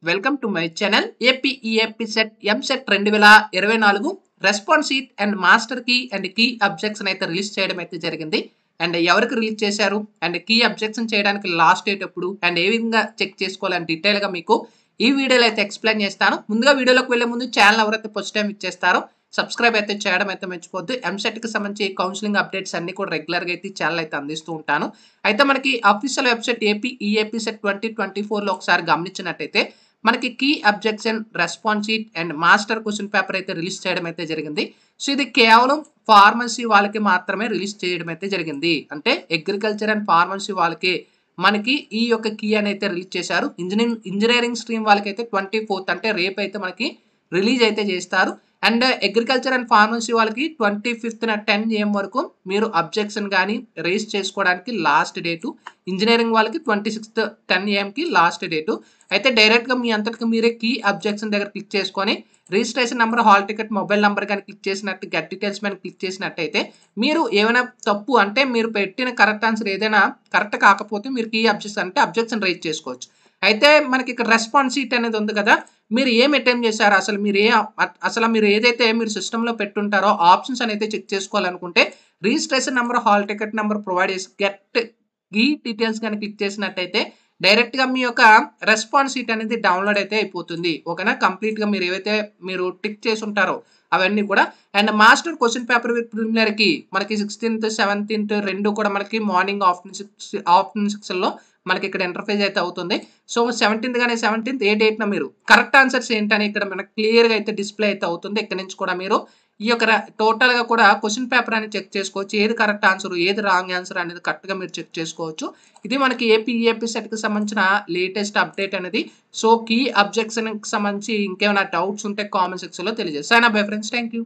Welcome to my channel AP EAPCET EAMCET 2024 response sheet and master key and key objection అయితే release చేయడం అయితే జరిగింది. And ఎవరికి రిలీజ్ చేశారు అండ్ కీ అబ్జెక్షన్ చేయడానికి లాస్ట్ డేట్ ఎప్పుడు అండ్ ఏ విధంగా చెక్ చేసుకోవాలని డీటెయిల్గా మీకు ఈ వీడియోలో అయితే ఎక్స్ప్లెయిన్ చేస్తాను. ముందుగా వీడియోలోకి వెళ్లే ముందు ఛానల్ ఎవరైతే ఫస్ట్ టైం ఇచ్చేస్తారో సబ్స్క్రైబ్ అయితే చేయడం అయితే మర్చిపోద్దు. ఎంసెట్కి సంబంధించి కౌన్సిలింగ్ అప్డేట్స్ అన్ని కూడా రెగ్యులర్గా అయితే ఛానల్ అయితే అందిస్తూ ఉంటాను. అయితే మనకి అఫీషియల్ వెబ్సైట్ ఏపీఈఏపీ సెట్ 2024లో ఒకసారి గమనించినట్టయితే మనకి key objection response sheet and master question paper అయితే రిలీజ్ చేయడం అయితే జరిగింది. సో ఇది కేవలం ఫార్మసీ వాళ్ళకి మాత్రమే రిలీజ్ చేయడం అయితే జరిగింది. అంటే అగ్రికల్చర్ అండ్ ఫార్మసీ వాళ్ళకి మనకి ఈ యొక్క కీ అని అయితే రిలీజ్ చేశారు. ఇంజనీరింగ్ స్ట్రీమ్ వాళ్ళకి అయితే 24th అంటే రేపు అయితే మనకి రిలీజ్ అయితే చేస్తారు. అండ్ అగ్రికల్చర్ అండ్ ఫార్మసీ వాళ్ళకి 25th 10 AM వరకు మీరు అబ్జెక్షన్ కానీ రేస్ చేసుకోవడానికి లాస్ట్ డేటు. ఇంజనీరింగ్ వాళ్ళకి 26th 10 AM లాస్ట్ డేటు. అయితే డైరెక్ట్గా మీ అంతటికి మీరే కీ అబ్జెక్షన్ దగ్గర క్లిక్ చేసుకొని registration number, hall ticket, mobile number కానీ క్లిక్ చేసినట్టు గెట్ డీటెయిల్స్ మీద క్లిక్ చేసినట్టయితే మీరు ఏమైనా తప్పు అంటే మీరు పెట్టిన కరెక్ట్ ఆన్సర్ ఏదైనా కరెక్ట్ కాకపోతే మీరు కీ అబ్జెక్షన్ రేజ్ చేసుకోవచ్చు. అయితే మనకి ఇక్కడ రెస్పాన్స్ షీట్ అనేది ఉంది కదా, మీరు ఏం అటెంప్ట్ చేశారు, అసలు మీరు ఏదైతే మీరు సిస్టంలో పెట్టుంటారో ఆప్షన్స్ అనేది చెక్ చేసుకోవాలనుకుంటే registration number, hall ticket number provide చేసి గెట్ ఈ డీటెయిల్స్ కానీ క్లిక్ చేసినట్టయితే డైరెక్ట్గా మీ యొక్క రెస్పాన్స్ షీట్ అనేది డౌన్లోడ్ అయితే అయిపోతుంది. ఓకేనా, కంప్లీట్గా మీరు ఏవైతే మీరు టిక్ చేసి ఉంటారో అవన్నీ కూడా. And master question paper with ప్రిలిమినరీకి మనకి 16th 17th రెండు కూడా మనకి మార్నింగ్ ఆఫ్టర్నూన్ 6లో మనకి ఇక్కడ ఇంటర్ఫేస్ అయితే అవుతుంది. సో 17th కానీ 17th ఏ డేట్న మీరు కరెక్ట్ ఆన్సర్స్ ఏంటని ఇక్కడ మనకి క్లియర్గా అయితే డిస్ప్లే అయితే అవుతుంది. ఇక్కడ నుంచి కూడా మీరు ఈ యొక్క టోటల్గా కూడా క్వశ్చన్ పేపర్ అని చెక్ చేసుకోవచ్చు. ఏది కరెక్ట్ ఆన్సర్, ఏది రాంగ్ ఆన్సర్ అనేది కరెక్ట్గా మీరు చెక్ చేసుకోవచ్చు. ఇది మనకి ఏపీఈఏపీ సెట్కి సంబంధించిన లేటెస్ట్ అప్డేట్ అనేది. సో కీ అబ్జెక్షన్కి సంబంధించి ఇంకేమైనా డౌట్స్ ఉంటే కామెంట్ సెక్షన్లో తెలియజేస్తాను. Bye friends, thank you.